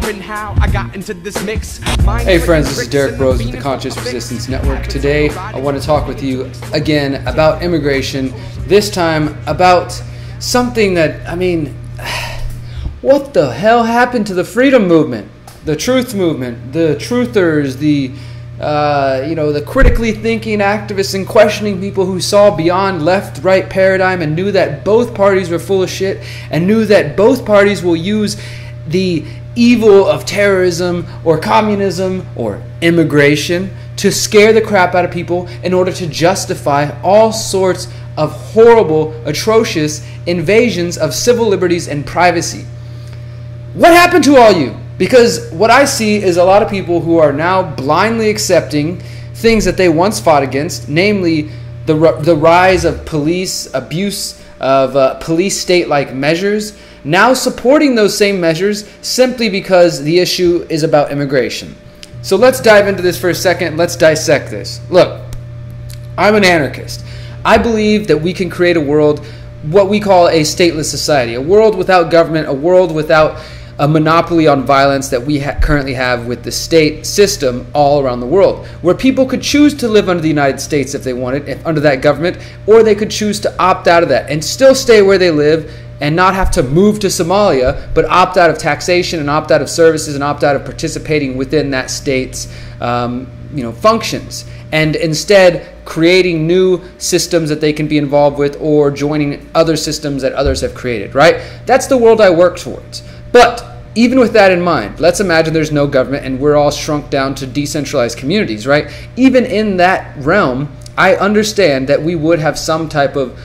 wondering how I got into this mix. Hey friends, this is Derrick Broze with the Conscious Resistance Network. Today I want to talk with you again about immigration, this time about something that, I mean, what the hell happened to the freedom movement, the truth movement, the truthers, the critically thinking activists and questioning people who saw beyond left-right paradigm and knew that both parties were full of shit and knew that both parties will use the evil of terrorism or communism or immigration to scare the crap out of people in order to justify all sorts of horrible, atrocious invasions of civil liberties and privacy. What happened to all you? Because what I see is a lot of people who are now blindly accepting things that they once fought against, namely the rise of police abuse, of police state-like measures, now supporting those same measures simply because the issue is about immigration. So let's dive into this for a second. Let's dissect this. Look, I'm an anarchist. I believe that we can create a world, what we call a stateless society, a world without government, a world without a monopoly on violence that we currently have with the state system all around the world, where people could choose to live under the United States if they wanted, under that government, or they could choose to opt out of that and still stay where they live and not have to move to Somalia, but opt out of taxation and opt out of services and opt out of participating within that state's functions, and instead creating new systems that they can be involved with or joining other systems that others have created, right? That's the world I work towards. But even with that in mind, let's imagine there's no government and we're all shrunk down to decentralized communities, right? Even in that realm, I understand that we would have some type of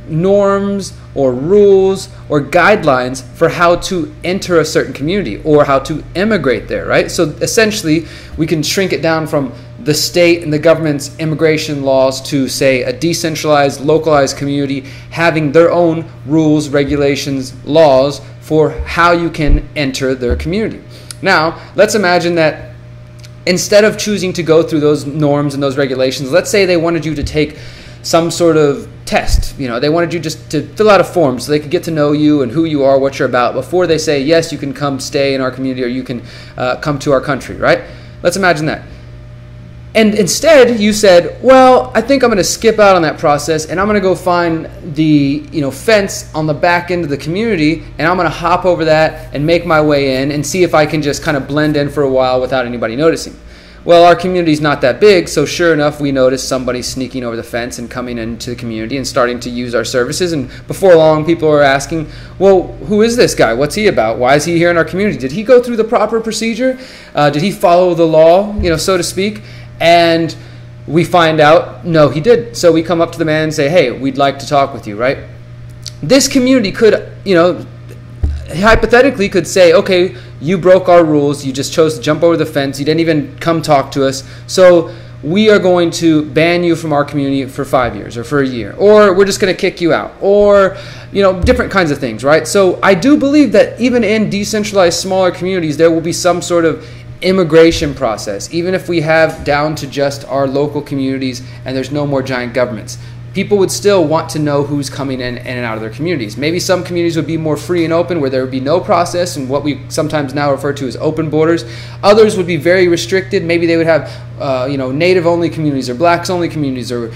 norms or rules or guidelines for how to enter a certain community or how to immigrate there, right? So essentially, we can shrink it down from the state and the government's immigration laws to, say, a decentralized, localized community having their own rules, regulations, laws for how you can enter their community. Now, let's imagine that instead of choosing to go through those norms and those regulations, let's say they wanted you to take some sort of test. They wanted you just to fill out a form so they could get to know you and who you are, what you're about, before they say, yes, you can come stay in our community or you can come to our country, right? Let's imagine that. And instead, you said, well, I think I'm going to skip out on that process and I'm going to go find the fence on the back end of the community and I'm going to hop over that and make my way in and see if I can just kind of blend in for a while without anybody noticing. Well, our community's not that big, so sure enough, we notice somebody sneaking over the fence and coming into the community and starting to use our services. And before long, people are asking, well, who is this guy? What's he about? Why is he here in our community? Did he go through the proper procedure? Did he follow the law, so to speak? And we find out, no, he did. So we come up to the man and say, hey, we'd like to talk with you, right? This community could, hypothetically could say, okay, you broke our rules. You just chose to jump over the fence. You didn't even come talk to us. So we are going to ban you from our community for 5 years or for a year. Or we're just going to kick you out. Or, different kinds of things, right? So I do believe that even in decentralized smaller communities, there will be some sort of immigration process, even if we have down to just our local communities and there's no more giant governments. People would still want to know who's coming in and out of their communities. Maybe some communities would be more free and open where there would be no process and what we sometimes now refer to as open borders. Others would be very restricted. Maybe they would have native-only communities or blacks-only communities or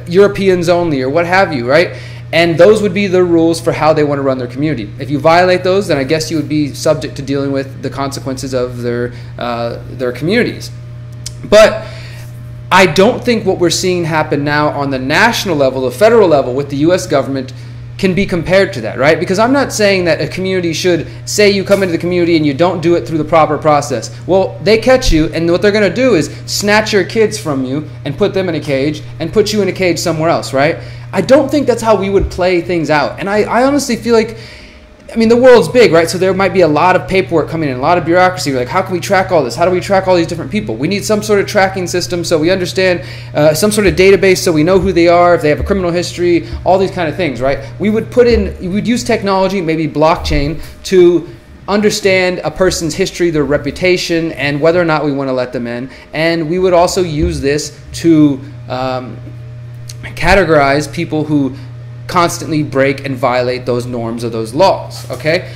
Europeans only or what have you, right? And those would be the rules for how they want to run their community. If you violate those, then I guess you would be subject to dealing with the consequences of their communities. But I don't think what we're seeing happen now on the national level, the federal level with the U.S. government can be compared to that, right? Because I'm not saying that a community should say you come into the community and you don't do it through the proper process. Well, they catch you, and what they're going to do is snatch your kids from you and put them in a cage and put you in a cage somewhere else, right? I don't think that's how we would play things out. And I honestly feel like, the world's big, right? So there might be a lot of paperwork coming in, a lot of bureaucracy. We're like, how can we track all this? How do we track all these different people? We need some sort of tracking system so we understand, some sort of database so we know who they are, if they have a criminal history, all these kind of things, right? We would use technology, maybe blockchain, to understand a person's history, their reputation, and whether or not we want to let them in. And we would also use this to categorize people who constantly break and violate those norms or those laws, okay?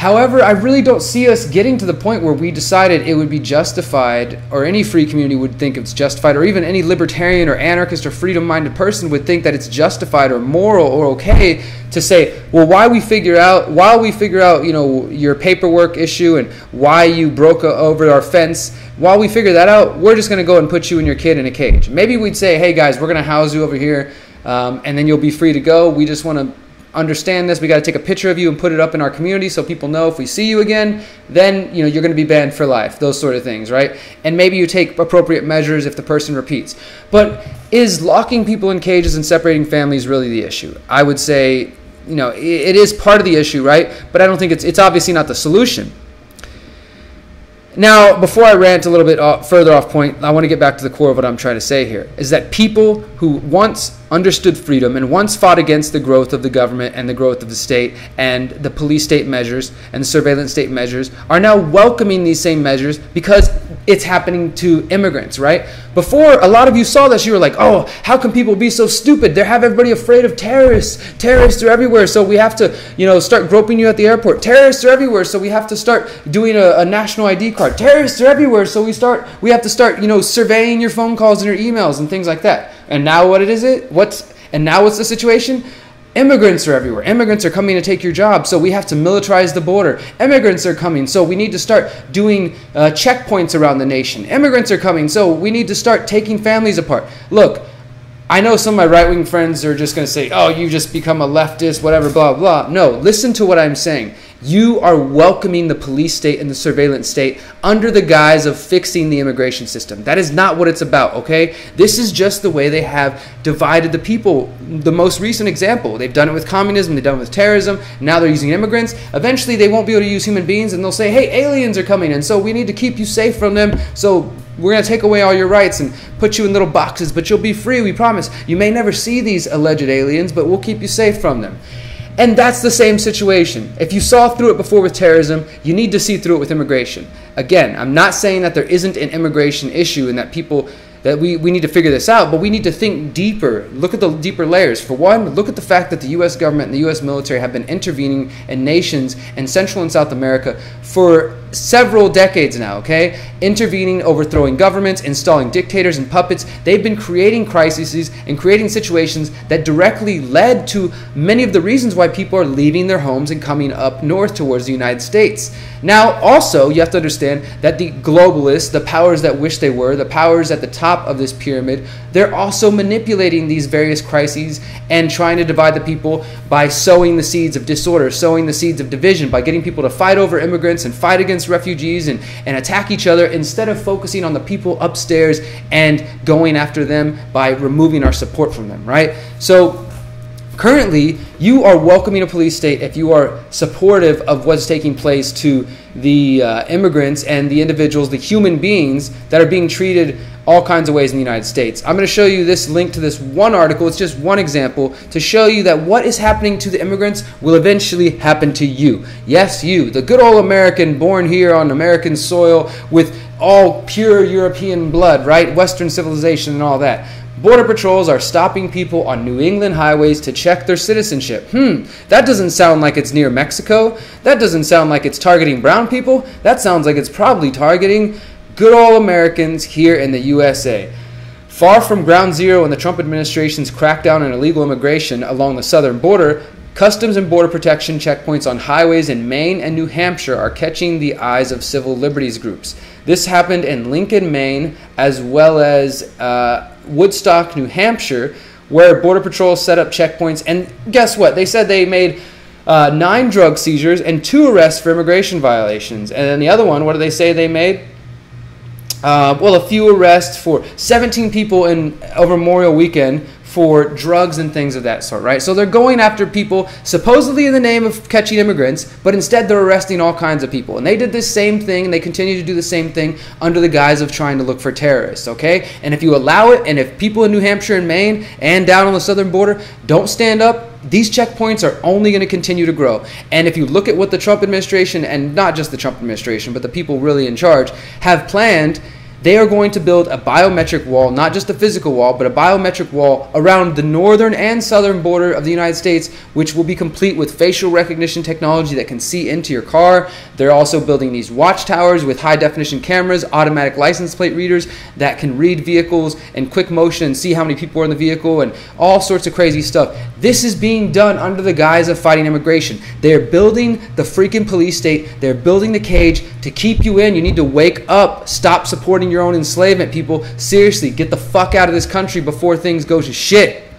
However, I really don't see us getting to the point where we decided it would be justified, or any free community would think it's justified, or even any libertarian or anarchist or freedom-minded person would think that it's justified or moral or okay to say, well, while we figure out, you know, your paperwork issue and why you broke over our fence, while we figure that out, we're just going to go and put you and your kid in a cage. Maybe we'd say, hey guys, we're going to house you over here, and then you'll be free to go. We just want to understand this. We got to take a picture of you and put it up in our community so people know if we see you again, then you know you're going to be banned for life. Those sort of things, right? And maybe you take appropriate measures if the person repeats. But is locking people in cages and separating families really the issue? I would say, you know, it is part of the issue, right? But I don't think it's obviously not the solution. Now, before I rant a little bit further off point, I want to get back to the core of what I'm trying to say here, is that people who once understood freedom and once fought against the growth of the government and the growth of the state and the police state measures and the surveillance state measures are now welcoming these same measures because it's happening to immigrants, right? Before, a lot of you saw this, you were like, oh, how can people be so stupid? They have everybody afraid of terrorists. Terrorists are everywhere, so we have to, you know, start groping you at the airport. Terrorists are everywhere, so we have to start doing a national ID card. Terrorists are everywhere, so we have to start, you know, surveying your phone calls and your emails and things like that. And now what is it? What's the situation? Immigrants are everywhere. Immigrants are coming to take your job, so we have to militarize the border. Immigrants are coming, so we need to start doing checkpoints around the nation. Immigrants are coming, so we need to start taking families apart. Look, I know some of my right-wing friends are just going to say, oh, you just become a leftist, whatever, blah, blah. No, listen to what I'm saying. You are welcoming the police state and the surveillance state under the guise of fixing the immigration system. That is not what it's about, okay? This is just the way they have divided the people. The most recent example, they've done it with communism, they've done it with terrorism, now they're using immigrants. Eventually they won't be able to use human beings and they'll say, hey, aliens are coming and so we need to keep you safe from them, so we're going to take away all your rights and put you in little boxes, but you'll be free, we promise. You may never see these alleged aliens, but we'll keep you safe from them. And that's the same situation. If you saw through it before with terrorism, you need to see through it with immigration. Again, I'm not saying that there isn't an immigration issue and that we need to figure this out, but we need to think deeper. Look at the deeper layers. For one, look at the fact that the U.S. government and the U.S. military have been intervening in nations in Central and South America for several decades now, okay? Intervening, overthrowing governments, installing dictators and puppets. They've been creating crises and creating situations that directly led to many of the reasons why people are leaving their homes and coming up north towards the United States. Now, also, you have to understand that the globalists, the powers that wish they were, the powers at the top of this pyramid, they're also manipulating these various crises and trying to divide the people by sowing the seeds of disorder, sowing the seeds of division, by getting people to fight over immigrants and fight against refugees and attack each other instead of focusing on the people upstairs and going after them by removing our support from them, right? So currently, you are welcoming a police state if you are supportive of what's taking place to the immigrants and the individuals, the human beings that are being treated all kinds of ways in the United States. I'm going to show you this link to this one article. It's just one example to show you that what is happening to the immigrants will eventually happen to you. Yes, you, the good old American born here on American soil with all pure European blood, right? Western civilization and all that. Border patrols are stopping people on New England highways to check their citizenship. That doesn't sound like it's near Mexico. That doesn't sound like it's targeting brown people. That sounds like it's probably targeting good old Americans here in the USA. Far from ground zero in the Trump administration's crackdown on illegal immigration along the southern border, Customs and Border Protection checkpoints on highways in Maine and New Hampshire are catching the eyes of civil liberties groups. This happened in Lincoln, Maine, as well as Woodstock, New Hampshire, where Border Patrol set up checkpoints. And guess what? They said they made 9 drug seizures and 2 arrests for immigration violations. And then the other one, what did they say they made? Well, a few arrests for 17 people over Memorial Weekend for drugs and things of that sort, right? So they're going after people supposedly in the name of catching immigrants, but instead they're arresting all kinds of people. And they did this same thing, and they continue to do the same thing under the guise of trying to look for terrorists, okay? And if you allow it, and if people in New Hampshire and Maine and down on the southern border don't stand up, these checkpoints are only going to continue to grow. And if you look at what the Trump administration, and not just the Trump administration, but the people really in charge, have planned, They are going to build a biometric wall, not just a physical wall, but a biometric wall around the northern and southern border of the United States, which will be complete with facial recognition technology that can see into your car. They're also building these watchtowers with high-definition cameras, automatic license plate readers that can read vehicles in quick motion and see how many people are in the vehicle and all sorts of crazy stuff. This is being done under the guise of fighting immigration. They're building the freaking police state. They're building the cage to keep you in. You need to wake up. Stop supporting your own enslavement, people. Seriously, get the fuck out of this country before things go to shit.